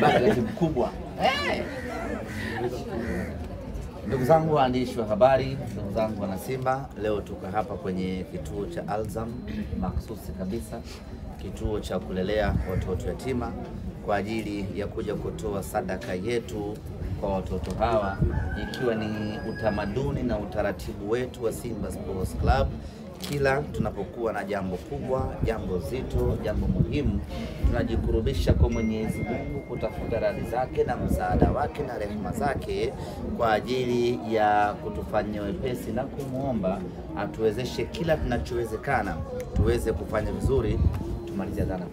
Basi mkubwa. Ndugu zangu waandishi wa habari, ndugu zangu wana Simba, leo tuko hapa kwenye kituo cha Alzam makhsusi kabisa, kituo cha kulelea watoto yatima kwa ajili ya kuja kutoa sadaka yetu kwa watoto hawa, ikiwa ni utamaduni na utaratibu wetu wa Simba Sports Club. Kila tunapokuwa na jambo kubwa, jambo zito, jambo muhimu, tunajikurubisha kwa Mwenyezi Mungu kutafuta radhi zake na msaada wake na rehema zake kwa ajili ya kutufanyia wepesi na kumuomba atuwezeshe kila tunachowezekana tuweze kufanya vizuri. Tumalizia dhana.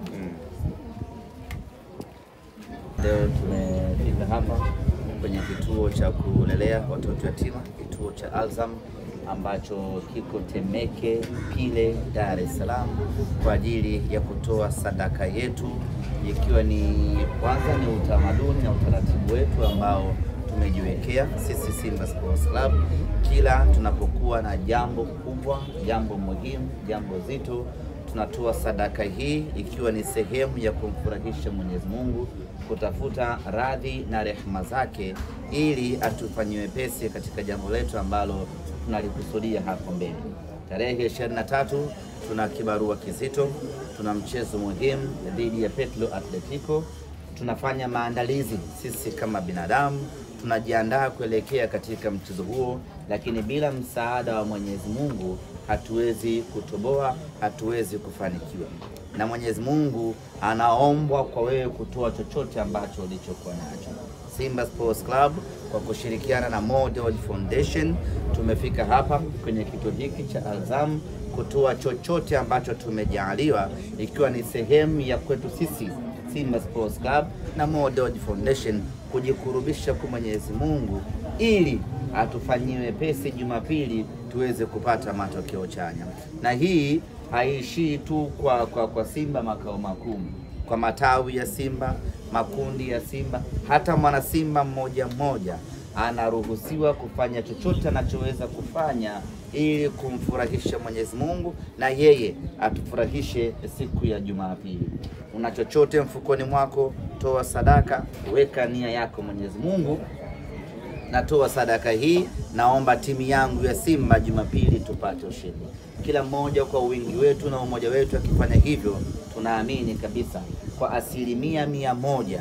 Leo tumefika hapa kwenye kituo cha kulelea watoto yatima, kituo cha Alzam ambacho kiko Temeke Pile, Dar es Salaam, kwa ajili ya kutoa sadaka yetu, ikiwa ni kwanza ni utamaduni na utaratibu wetu ambao tumejiwekea sisi Simba Sports Club. Kila tunapokuwa na jambo kubwa, jambo muhimu, jambo zito, tunatoa sadaka hii, ikiwa ni sehemu ya kumfurahisha Mwenyezi Mungu, kutafuta radhi na rehema zake ili atufanyie wepesi katika jambo letu ambalo tunalikusudia hapo mbele. Tarehe 23 tuna kibarua kizito, tuna mchezo muhimu dhidi ya Petro Atletico. Tunafanya maandalizi sisi kama binadamu, tunajiandaa kuelekea katika mchezo huo, lakini bila msaada wa Mwenyezi Mungu hatuwezi kutoboa, hatuwezi kufanikiwa. Na Mwenyezi Mungu anaombwa kwa wewe kutoa chochote ambacho ulichokuwa nacho. Simba Sports Club kwa kushirikiana na Model Foundation tumefika hapa kwenye kituo hiki cha Alzam kutoa chochote ambacho tumejaliwa, ikiwa ni sehemu ya kwetu sisi Simba Sports Club na Model Foundation kujikurubisha kwa Mwenyezi Mungu ili atufanyiwe pesi Jumapili tuweze kupata matokeo chanya. Na hii haishii tu kwa Simba makao makuu, kwa matawi ya Simba, makundi ya Simba, hata mwana Simba mmoja mmoja anaruhusiwa kufanya chochote anachoweza kufanya ili kumfurahisha Mwenyezi Mungu na yeye atufurahishe siku ya Jumapili. Una chochote mfukoni mwako, toa sadaka, weka nia yako Mwenyezi Mungu, natoa sadaka hii, naomba timu yangu ya Simba Jumapili tupate ushindi. Kila mmoja kwa wingi wetu na umoja wetu akifanya hivyo, tunaamini kabisa kwa 100%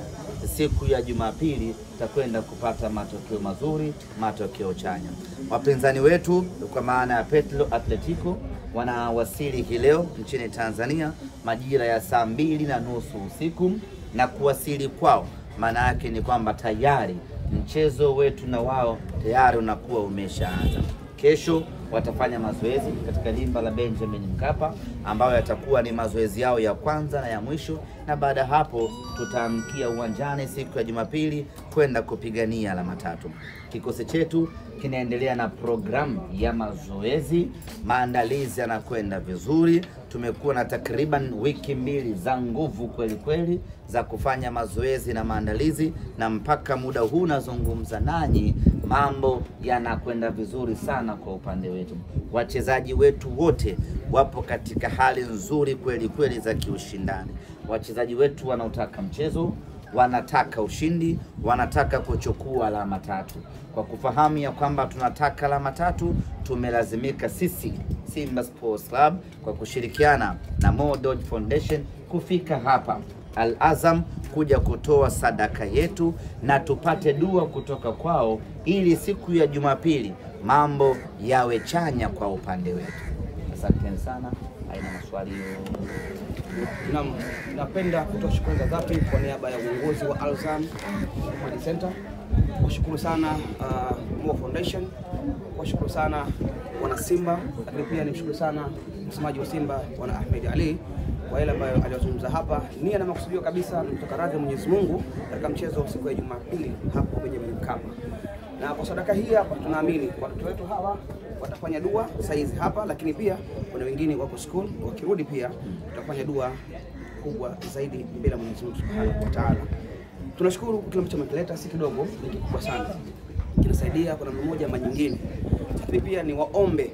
siku ya Jumapili tutakwenda kupata matokeo mazuri, matokeo chanya. Wapinzani wetu kwa maana ya Petro Atletico wanawasili hii leo nchini Tanzania majira ya saa 2:30 usiku, na kuwasili kwao maana yake ni kwamba tayari mchezo wetu na wao tayari unakuwa umeshaanza. Kesho watafanya mazoezi katika dimba la Benjamin Mkapa, ambayo yatakuwa ni mazoezi yao ya kwanza na ya mwisho, na baada hapo tutaamkia uwanjani siku ya Jumapili kwenda kupigania alama 3. Kikosi chetu kinaendelea na programu ya mazoezi, maandalizi yanakwenda vizuri. Tumekuwa na takriban wiki 2 za nguvu kweli kweli za kufanya mazoezi na maandalizi, na mpaka muda huu nazungumza nanyi mambo yanakwenda vizuri sana kwa upande wetu. Wachezaji wetu wote wapo katika hali nzuri kweli kweli za kiushindani. Wachezaji wetu wanaotaka mchezo, wanataka ushindi, wanataka kuchukua alama 3. Kwa kufahamu ya kwamba tunataka alama 3, tumelazimika sisi Simba Sports Club kwa kushirikiana na Model Foundation kufika hapa Al-Azam kuja kutoa sadaka yetu na tupate dua kutoka kwao ili siku ya Jumapili mambo yawe chanya kwa upande wetu. Asante sana. Haina maswali. Napenda kutoa shukrani za dhati kwa niaba ya uongozi wa Alzam Community Center. Washukuru sana Model Foundation, washukuru sana wana Simba, lakini pia nimshukuru sana msemaji wa Simba Bwana Ahmed Ali kwa ile ambayo aliyozungumza hapa. Nia na makusudio kabisa ni kutoka radhi Mwenyezi Mungu katika mchezo siku ya Jumapili hapo kwenye Mkapa. Na kwa sadaka hii hapa tunaamini watoto wetu hawa watafanya dua saizi hapa, lakini pia kuna wengine wako school, wakirudi pia tutafanya dua kubwa zaidi mbele ya Mwenyezi Mungu Subhanahu wa Ta'ala. Tunashukuru kile ambacho mmeleta, si kidogo, ni kikubwa sana. Kinasaidia kwa namna moja ama nyingine. Lakini pia ni waombe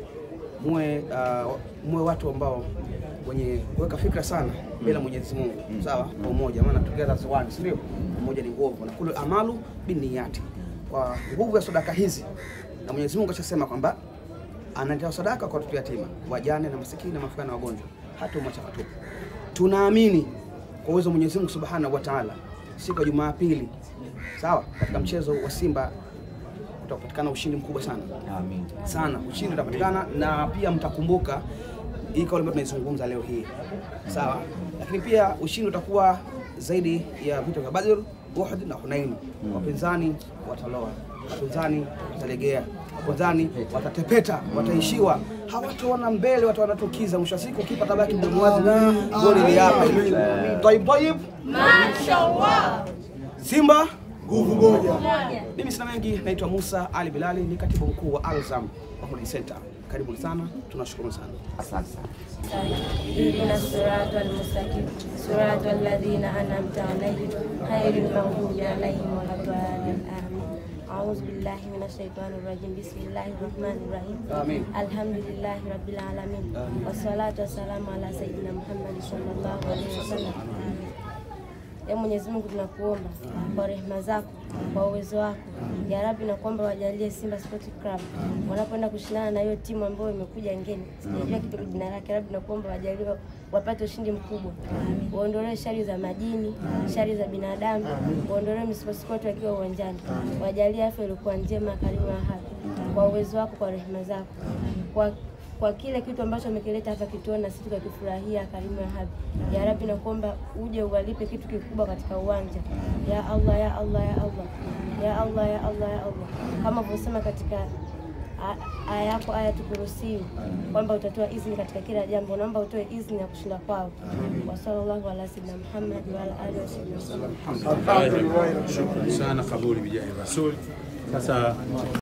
muwe watu ambao wenye kuweka fikra sana bila Mwenyezi Mungu, sawa, kwa umoja, maana together as one, sio umoja ni nguvu, na kule amalu biniyati, kwa nguvu ya sadaka hizi. Na Mwenyezi Mungu ashasema kwamba anatoa sadaka kwa watoto yatima, wajane na masikini na mafukara na wagonjwa, hata umwacha watupu. Tunaamini kwa uwezo wa Mwenyezi Mungu Subhanahu wa Ta'ala, siku ya Jumapili, sawa, katika mchezo wa Simba utapatikana ushindi mkubwa sana. Amin. Sana ushindi utapatikana, na pia mtakumbuka hii kauli ambayo tunaizungumza leo hii, sawa, lakini pia ushindi utakuwa zaidi ya vita vya Badr, Uhud na Hunain. Wapinzani wataloa, wapinzani watalegea, wapinzani watatepeta, wataishiwa, hawataona mbele, watu wanatukiza. Mwisho wa siku kipa tabaki mdomo wazi na goli ni hapa hivi. Taib mashaallah, Simba nguvu moja. Mimi sina mengi, naitwa Musa Ali Bilali, ni katibu mkuu wa Alzam Community Center. Karibuni sana, tunashukuru sana. Asante sana. Ihdina siratal mustaqim, siratal ladhina an'amta alayhim, ghayril maghdubi alayhim waladdallin. Amin. A'udhu billahi minash shaitanir rajim. Bismillahir rahmanir rahim. Amin. Alhamdulillahi rabbil alamin. Wassalatu wassalamu ala sayyidina Muhammad sallallahu alaihi wasallam. Mwenyezi Mungu tunakuomba kwa rehema zako, kwa uwezo wako ya Rabbi, na kuomba wajalie Simba Sport Club wanapoenda kushindana na hiyo timu ambayo imekuja ngeni, sijajua kitu jina lake. Rabbi, na kuomba wajalie wapate ushindi mkubwa, waondolee shari za majini, shari za binadamu, waondolee misukosuko wakiwa uwanjani, wajalie afya iliyokuwa njema, karimu na haki, kwa uwezo wako, kwa rehema zako, kwa kile kitu ambacho amekileta hapa kituoni na sisi tukakifurahia, karimu ya habi ya Rabbi, na kuomba uje uwalipe kitu kikubwa katika uwanja. Ya Allah, ya Allah, ya Allah, ya Allah, ya Allah, ya Allah, kama ulivyosema katika aya yako, Ayatul Kursi, kwamba utatoa idhini katika kila jambo. Naomba utoe idhini ya kushinda kwao. Wa sallallahu ala sayyidina Muhammad wa ala alihi wasallam. Shukrani sana, kabuli bijahi Rasul. Sasa